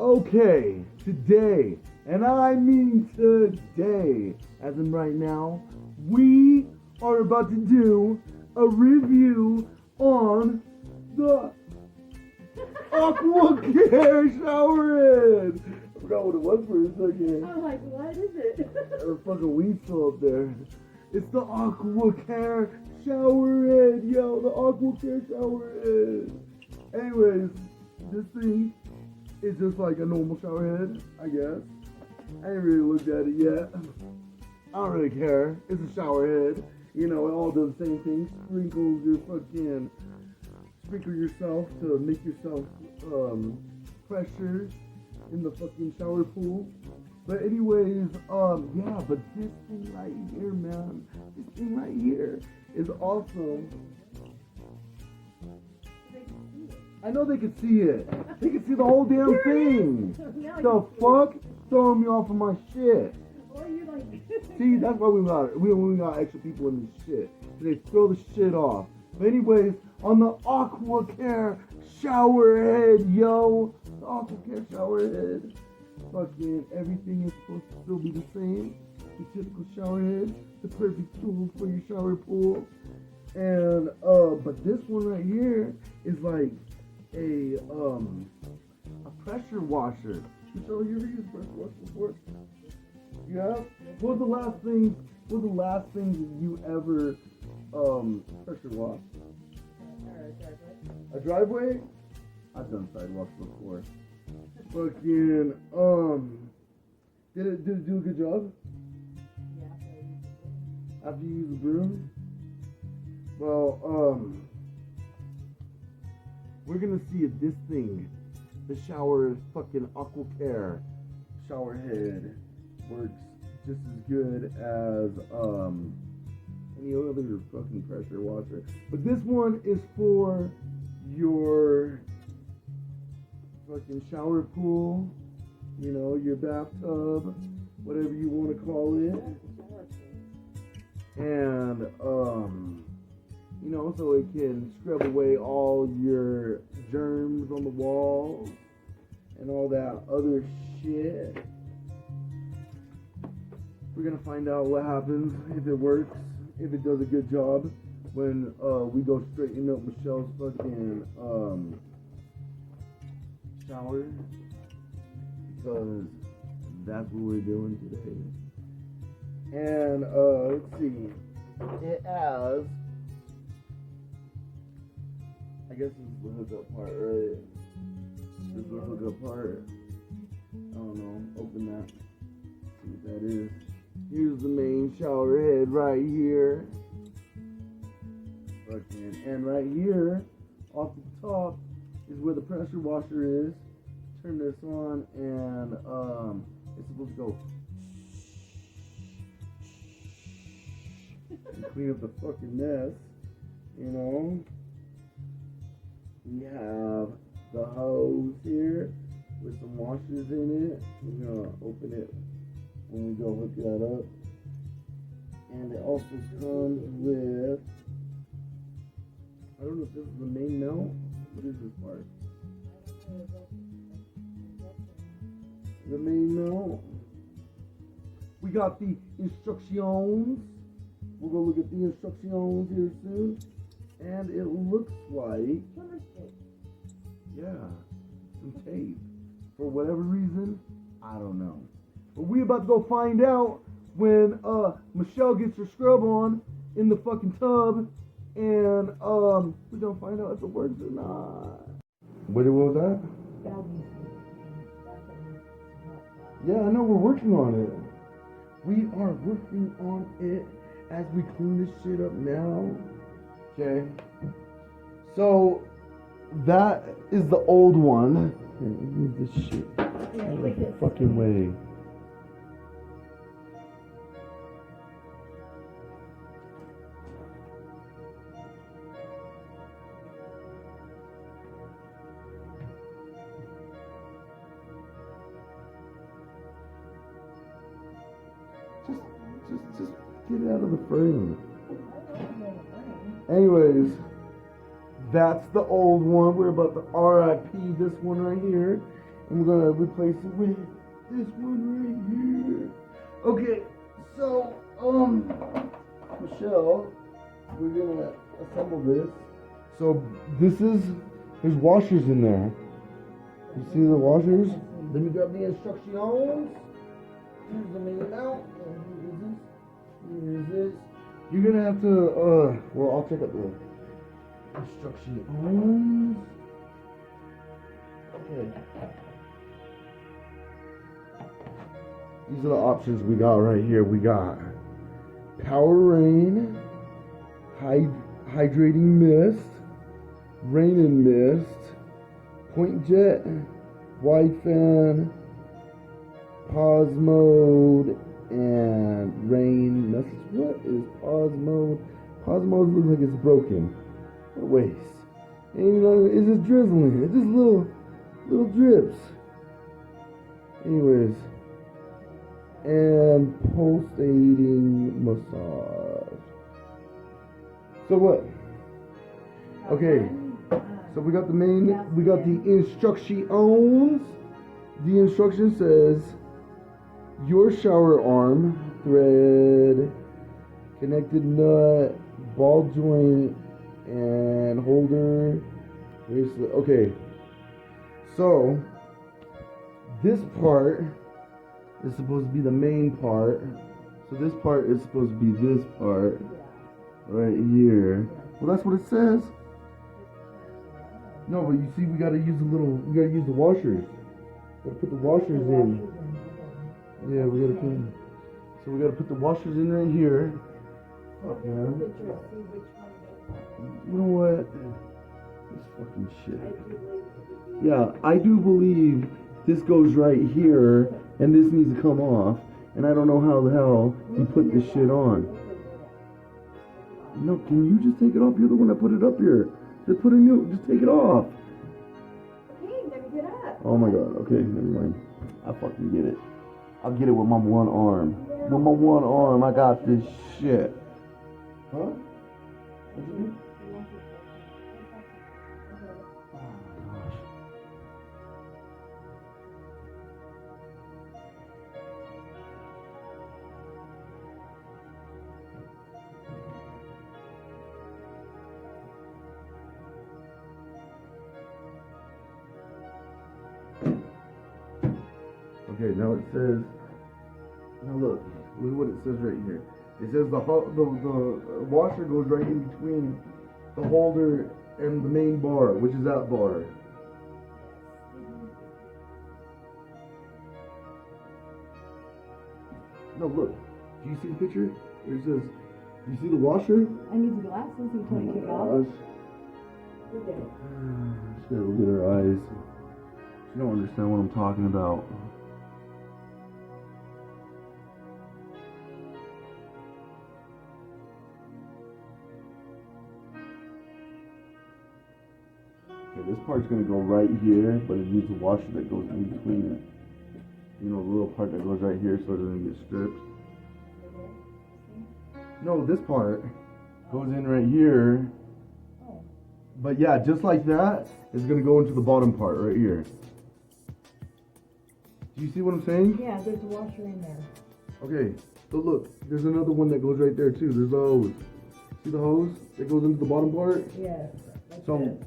Okay, today, and I mean today, as in right now, we are about to do a review on the AquaCare shower head. I forgot what it was for a second. I'm like, what is it? There's fucking weed still up there. It's the AquaCare shower head, yo, the AquaCare shower head. Anyways, this thing is just like a normal shower head, I guess. I ain't really looked at it yet. I don't really care. It's a shower head. You know, it all does the same thing. Sprinkle yourself to make yourself pressure in the fucking shower pool. But anyways, yeah, but this thing right here, man, this thing right here is awesome. I know they can see it. They can see the whole damn thing. The fuck? Throwing me off of my shit. See, that's why we got extra people in this shit. They throw the shit off. But anyways, on the AquaCare shower head, yo. The AquaCare shower head. Fucking everything is supposed to still be the same. The typical shower head. The perfect tool for your shower pool. And, but this one right here is like a pressure washer. Michelle, you ever used a pressure washer before? Yeah? What was the last thing you ever pressure washed? A driveway? I've done sidewalks before. Fucking did it do a good job? Yeah. After you use the broom? Well, we're gonna see if this thing, the shower fucking AquaCare shower head, works just as good as any other fucking pressure washer. But this one is for your fucking shower pool, you know, your bathtub, whatever you want to call it. And you know, so it can scrub away all your germs on the walls and all that other shit. We're gonna find out what happens, if it works, if it does a good job, when we go straighten up Michelle's fucking shower, because that's what we're doing today. And let's see, it has, I guess this is the hookup part, right? This is the hookup part. I don't know. Open that. See what that is. Here's the main shower head right here. And right here, off the top, is where the pressure washer is. Turn this on, and it's supposed to go and clean up the fucking mess. You know. We have the hose here with some washers in it. We're gonna open it when we go hook that up. And it also comes with, I don't know if this is the main mount. What is this part? The main mount. We got the instructions. We'll go look at the instructions here soon. And it looks like, yeah, some tape. For whatever reason, I don't know. But we about to go find out when Michelle gets her scrub on in the fucking tub, and we're gonna find out if it works or not. What was that? Yeah, I know we're working on it. We are working on it as we clean this shit up now. Okay, so that is the old one. Here, move this shit out of the fucking way. Just get it out of the frame. Anyways, that's the old one. We're about to RIP this one right here. I'm gonna replace it with this one right here. Okay, so Michelle, we're gonna assemble this. So there's washers in there. You see the washers? Let me grab the instructions. Here's the main mount. Here is this. You're gonna have to well, I'll check out the instructions. Okay. These are the options we got right here. We got Power Rain, Hydrating Mist, Rain and Mist, Point Jet, Wide Fan, Pause Mode, and Rain Message. What is Pause Mode? Pause Mode looks like it's broken. What a waste. And you know, it's just drizzling. It's just little drips. Anyways. And pulsating massage. So what? Okay. So we got the instructions. The instruction says your shower arm, thread, connected nut, ball joint, and holder. Okay. So this part is supposed to be the main part. So this part is supposed to be this part right here. Well, that's what it says. No, but you see, we gotta use the washers. Gotta put the washers in. Yeah, we gotta put the washers in right here. Oh, man. You know what? This fucking shit. Yeah, I do believe this goes right here, and this needs to come off, and I don't know how the hell you put this shit on. No, can you just take it off? You're the one that put it up here. Just take it off. Okay, then get up. Oh my god, okay, never mind. I fucking get it. I'll get it with my one arm. With my one arm, I got this shit. Huh? What'd you do? Okay, now it says, now look what it says right here. It says the washer goes right in between the holder and the main bar, which is that bar. No, look. Do you see the picture? Where it says, do you see the washer? I need the glasses. You can't kick off. She gotta look at her eyes. She don't understand what I'm talking about. Okay, this part's gonna go right here, but it needs a washer that goes in between it. You know, the little part that goes right here so it doesn't get stripped. No, this part goes in right here. But yeah, just like that, it's gonna go into the bottom part right here. Do you see what I'm saying? Yeah, there's a washer in there. Okay, so look, there's another one that goes right there too. There's the hose. See the hose that goes into the bottom part? Yeah. So.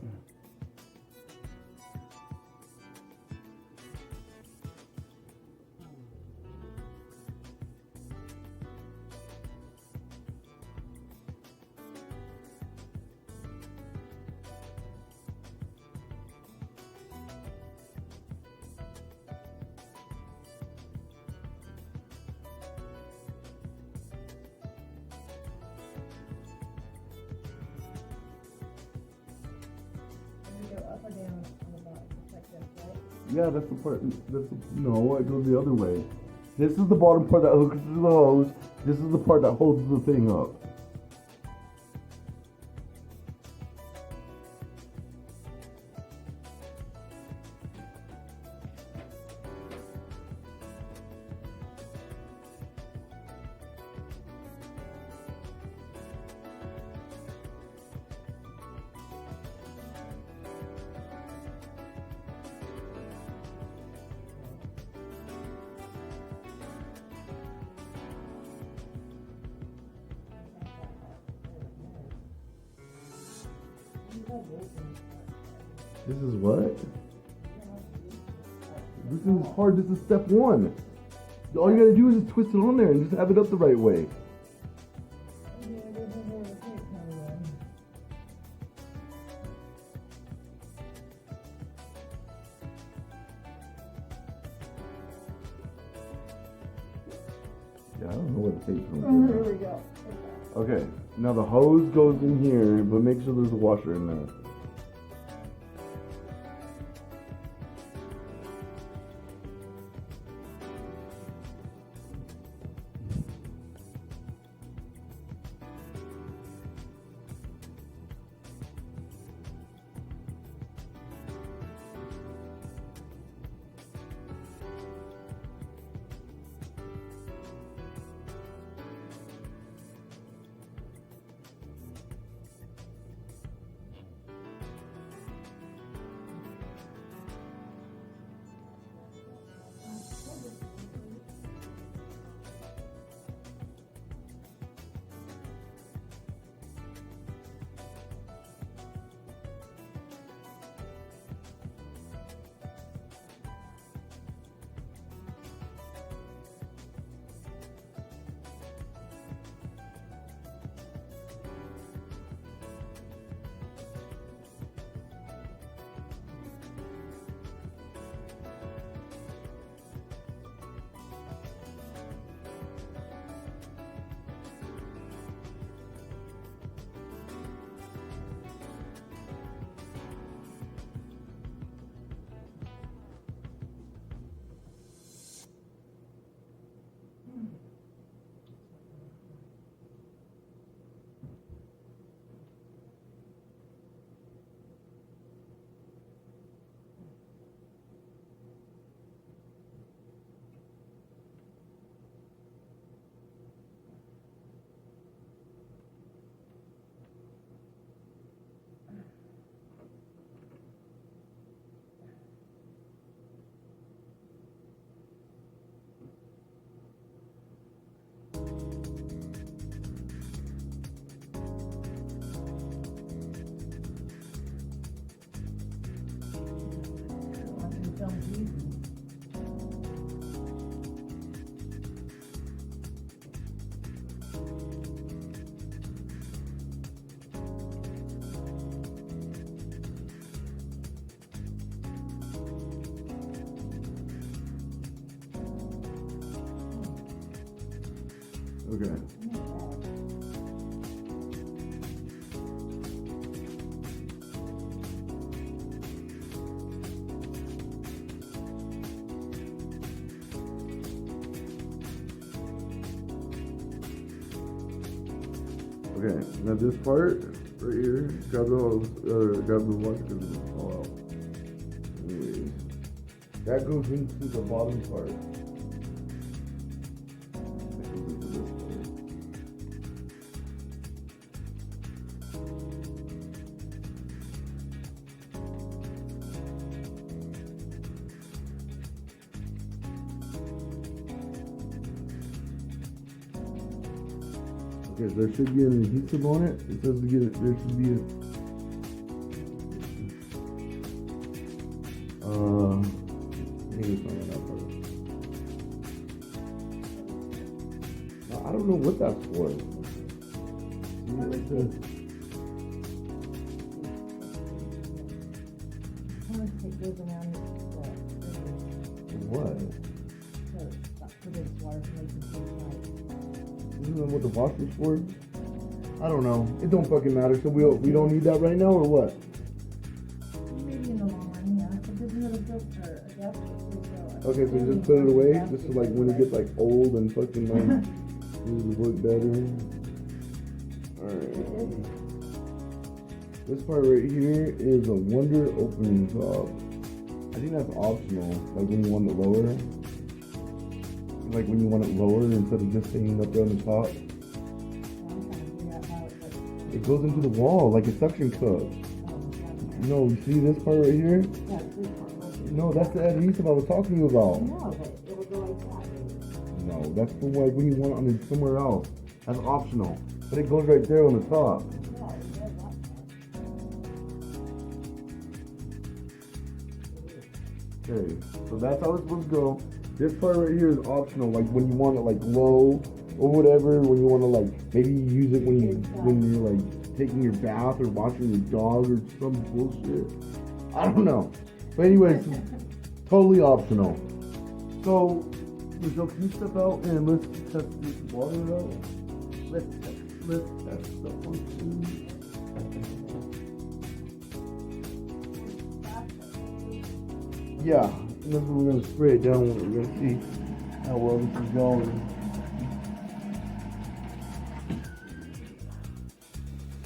Up or down on the bottom, like this, right? Yeah, that's the part. No, it goes the other way. This is the bottom part that hooks to the hose. This is the part that holds the thing up. This is what? This is hard. This is step one. All you gotta do is just twist it on there and just have it up the right way. Yeah, I don't know where the tape's going. Oh, here we go. Okay, now the hose goes in here, but make sure there's a washer in there. Okay. Okay, now this part right here, grab the hose, grab the water because it'll fall out. Anyways, that goes into the bottom part. That goes into this part. Okay, there should be an adhesive on it. It says to get it, there should be a maybe it's not on that part. I don't know what that's for. See, it says, How much tape goes around the what? so that's for this water to make it so tight. Isn't that what the washer's for? I don't know. It don't fucking matter. So we don't need that right now or what? Maybe in the long run, yeah. But there's another filter, a gas filter. Okay, so just put it away. This is like when it gets like old and fucking like needs to work better. Alright. This part right here is a Wonder opening top. I think that's optional. Like when you want it lower. Like when you want it lower instead of just staying up there on the top. It goes into the wall like a suction cup. No, you see this part right here? No, that's the adhesive I was talking to you about. No, but it will go like that. No, that's for like when you want it on it somewhere else. That's optional. But it goes right there on the top. Okay, so that's how it's supposed to go. This part right here is optional, like when you want it like low or whatever, when you want to like maybe use it when you're like taking your bath or watching your dog or some bullshit. I don't know. But anyways, totally optional. So, Michelle, can you step out and let's test this water out? Let's test the function. Yeah, and then we're gonna spray it down. We're gonna see how well this is going.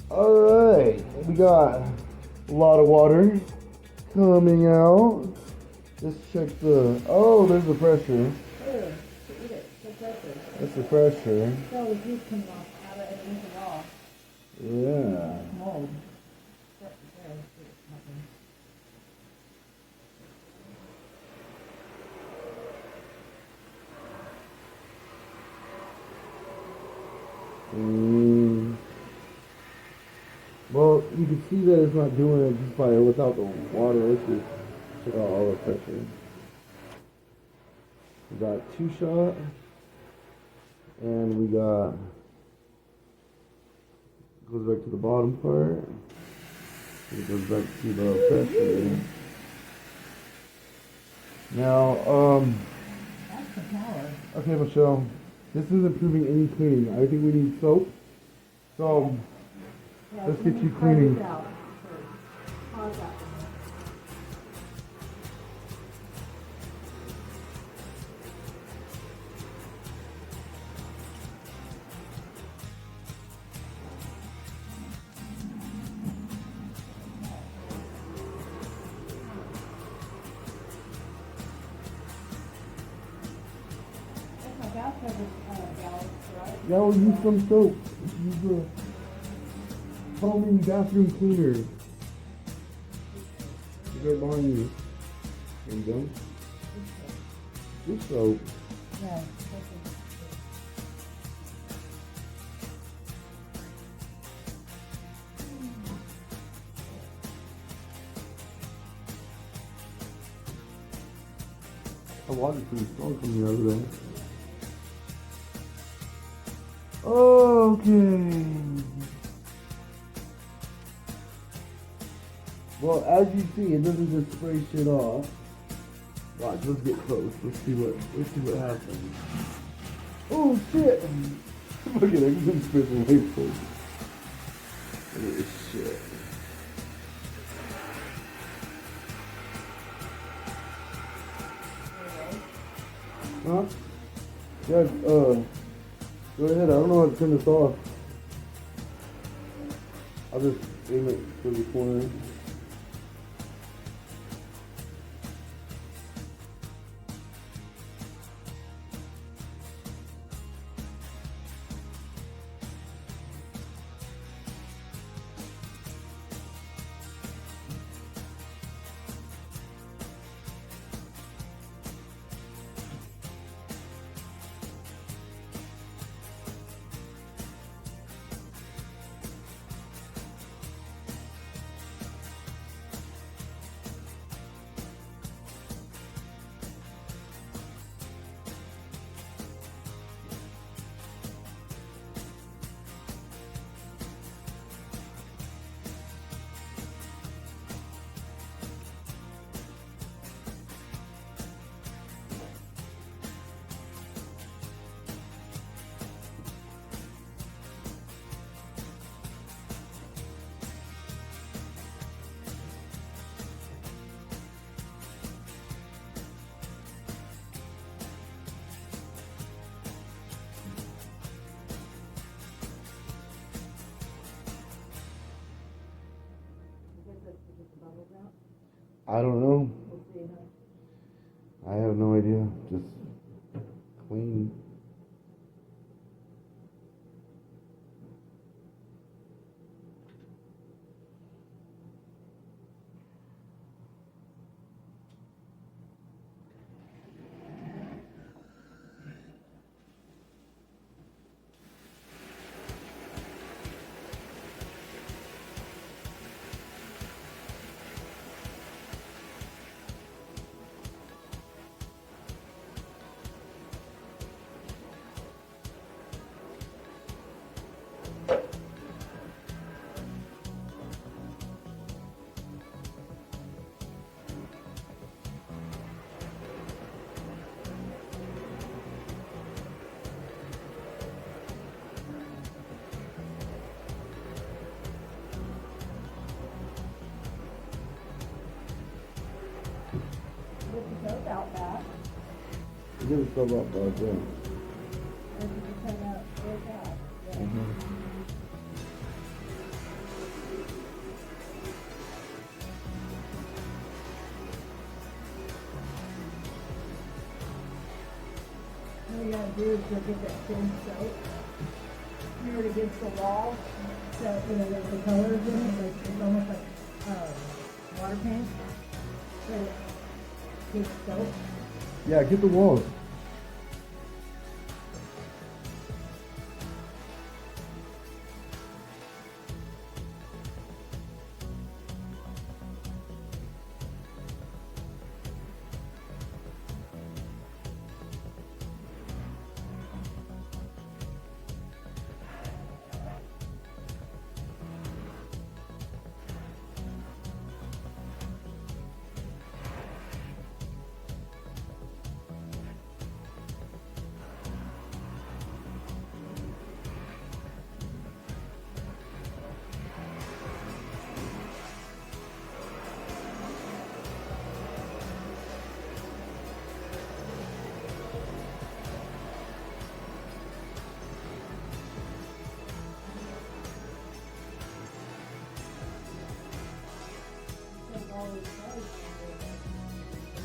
All right, we got a lot of water coming out. Let's check the. Oh, there's the pressure. Eat it. The pressure. That's the pressure. So the juice comes off out of everything at all. Yeah. Mold. Well, you can see that it's not doing it just by without the water. Let's just check out all the pressure. We got 2-shot, and we got goes back to the bottom part. It goes back to the pressure. Now, That's the power. okay, Michelle, this isn't proving any cleaning. I think we need soap. So. Yeah, Let's get you cleaning. Pause that. My bathtub is gallons, right? Yeah, we'll use some soap. Use the foaming bathroom cleaner. Is right behind you. There you go. This soap. Yeah. The water's pretty strong coming out of there. Okay. Well, as you see, it doesn't just spray shit off. Watch, let's get close. Let's see what happens. Oh shit! Look at it, it's been spraying way close. Look at this shit. Huh? Yeah, go ahead. I don't know how to turn this off. I'll just aim it for the corner. I don't know. I have no idea. Just clean. Give it some up, yeah. And you just hang out, work out. Yeah. What you gotta do is go get that thin soap, smear it against the wall, so, you know, the colors in it, like, it's almost like, water paint. But get soap. Yeah, get the walls.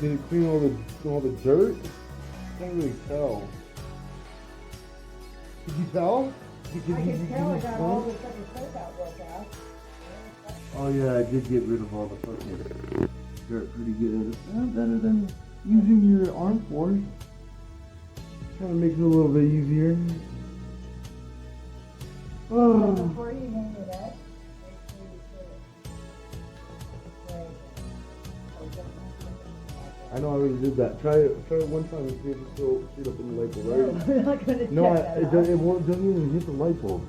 Did it clean all the dirt? Can't really tell. Did you tell? I can tell I got all the fucking soap out real fast. Oh yeah, I did get rid of all the fucking dirt pretty good. Better than using your arm force. Kind of makes it a little bit easier. Oh. Before you hang it up, make sure you put it right there. I know I already did that. Try it one time and see if it still shoot up in the light bulb, right? No, I'm not gonna check No, that it out. doesn't even hit the light bulb.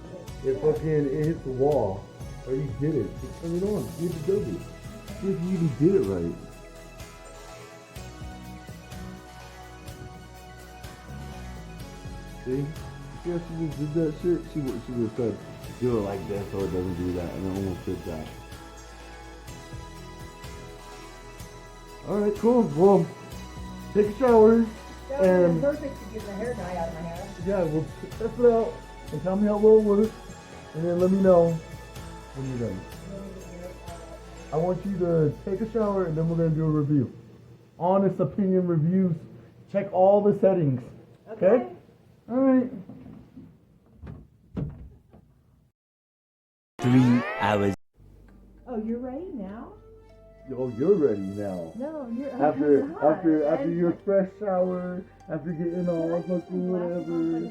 It hits the wall. Or you did it. Just turn it on. See if it does it. See if you even did it right. See? See how she just did that shit? She would have said, do it like this so it doesn't do that. And it almost did that. Alright, cool. Well, take a shower. That would And be perfect to get the hair dye out of my hair. yeah, we'll test it out and tell me how well it works. And then let me know when you're done. I want you to take a shower and then we're going to do a review. Honest opinion reviews. Check all the settings. Okay? Alright. 3 hours. Oh, you're ready now? Oh, you're ready now. No, you're After not. after your fresh shower, after getting all fucking whatever.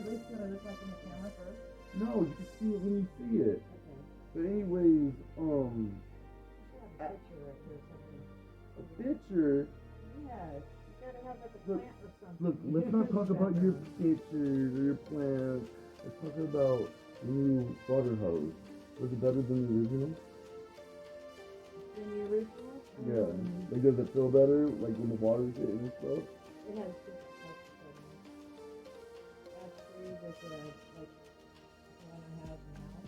No, you can see it when you see it. But anyways, a picture. Yes, you gotta have like a Look, plant or something. Look, let's not talk about your pictures or your plants. Let's talk about the new water hose. Was it better than the original? In the original? Yeah. Like, does it feel better? Like when the water's hitting and stuff? It has different types of settings. Actually, with the, like, the one I have now,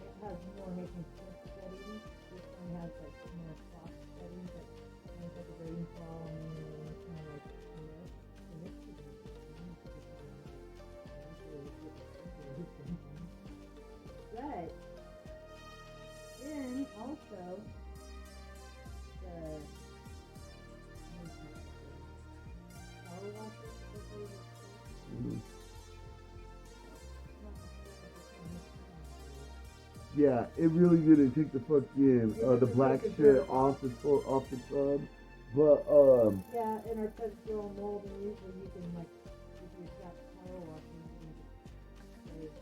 it has more making sense settings. This one has, like, more soft settings, like, when it's like a rainfall, and then, you know, it's kind of like, you know, and it's just, but, then, also, Yeah, it really didn't take the fucking the black shit off the tub, but yeah, and our tub's still mold, and usually you can like if you got power washing, you can just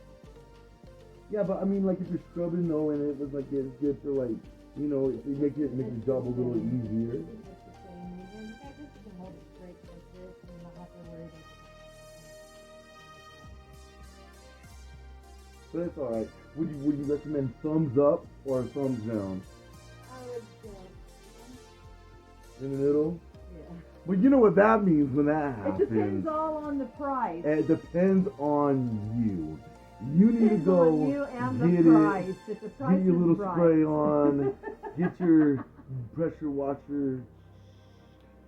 yeah, but I mean, like if you're scrubbing though, and it was like it's good for like it make your job a little easier. it's just the same. You can hold it straight like this, and you don't have to worry about it. But it's alright. Would you recommend thumbs up or thumbs down? I would In the middle? yeah. Well, you know what that means when that happens. It depends all on the price. It depends on you. You need to Depends go on you and get the price. If the price get your is little right. spray on, get your pressure washer,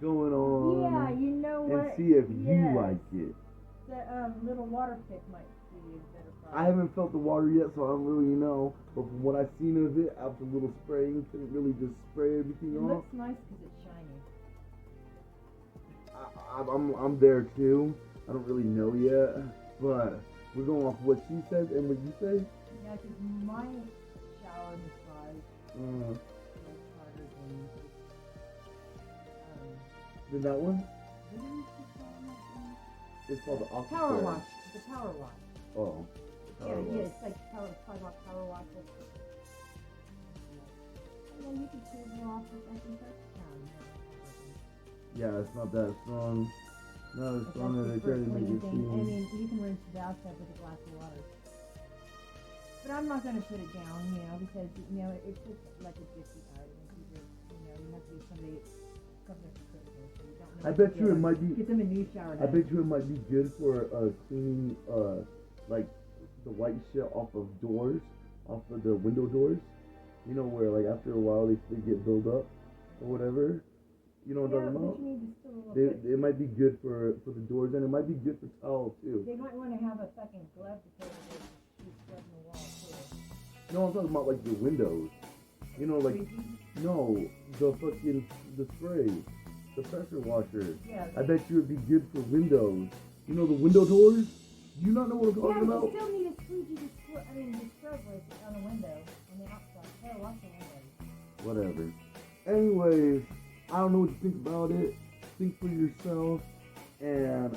going on. Yeah, you know what? And see if you Yes. like it. The little water pick might be a better product. I haven't felt the water yet, so I don't really know. But from what I've seen of it, after a little spraying, can it really just spray everything It off? looks nice because it's shiny. I'm there too. I don't really know yet, but we're going off what she says and what you say. Yeah, because my shower massage is harder than Then that one? what is the shower massage? It's called the AquaCare. Power wash. The power wash. Oh. Yeah, it's like power wash. And then you can turn it off with I think that's Yeah, it's not that strong. Not as strong as they try to make it I seem. mean, you can rinse the bathtub with a glass of water. But I'm not going to put it down, because, it's just like a different item. You have to be somebody subject critical, so you don't know. I bet you it might be. Get them a new shower I head. bet you it might be good for cleaning like the white shit off of doors, off of the window doors. Where like after a while they get built up or whatever. You know what I'm talking about? But you need to still It might be good for the doors, and it might be good for towels too. They might want to have a second glove because she's spreading the wall too. No, I'm talking about like the windows. Like no, the spray, the pressure washer. Yeah. I bet you it'd be good for windows. The window doors. Do you not know what I'm talking Yeah, about? you still need a squeegee to scrub with on the window, on the outside. Gotta wash the window. Whatever. Anyways, I don't know what you think about it. Think for yourself. And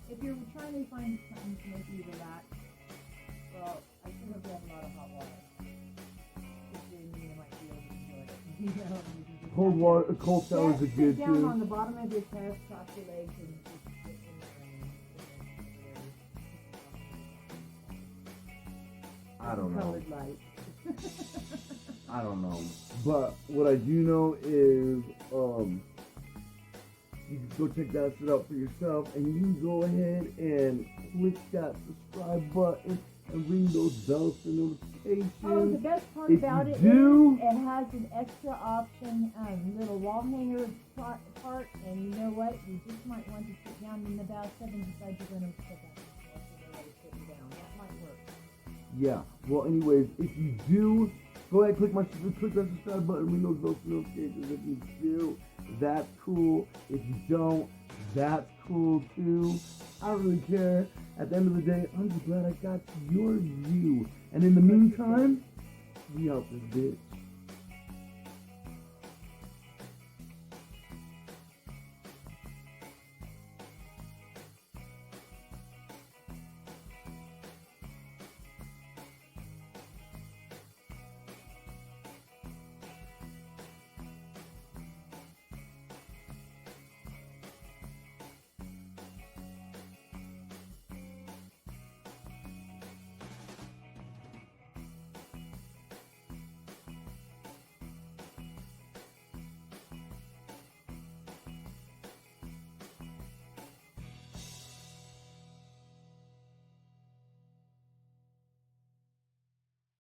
if you're trying to find something to make you relax, well, I should have done a lot of hot water. Then you might be able to enjoy it. You can just cold showers are good sit down too. on the bottom of your chest, cross your legs, and just sit in the rain. I don't know. Colored light. I don't know. But what I do know is you can go check that shit out for yourself, and you can go ahead and click that subscribe button and ring those bells for notifications. Oh, the best part If about you it do- is it has an extra option, little wall hanger part, and you know what? You just might want to sit down in the bathtub and decide you're going to put that sitting down. That might work. Yeah. Well, anyways, if you do, go ahead, click that subscribe button, ring those bells for notifications. If you do, that's cool. If you don't, that's cool too. I don't really care. At the end of the day, I'm just glad I got your view. And in the meantime, we out this bitch.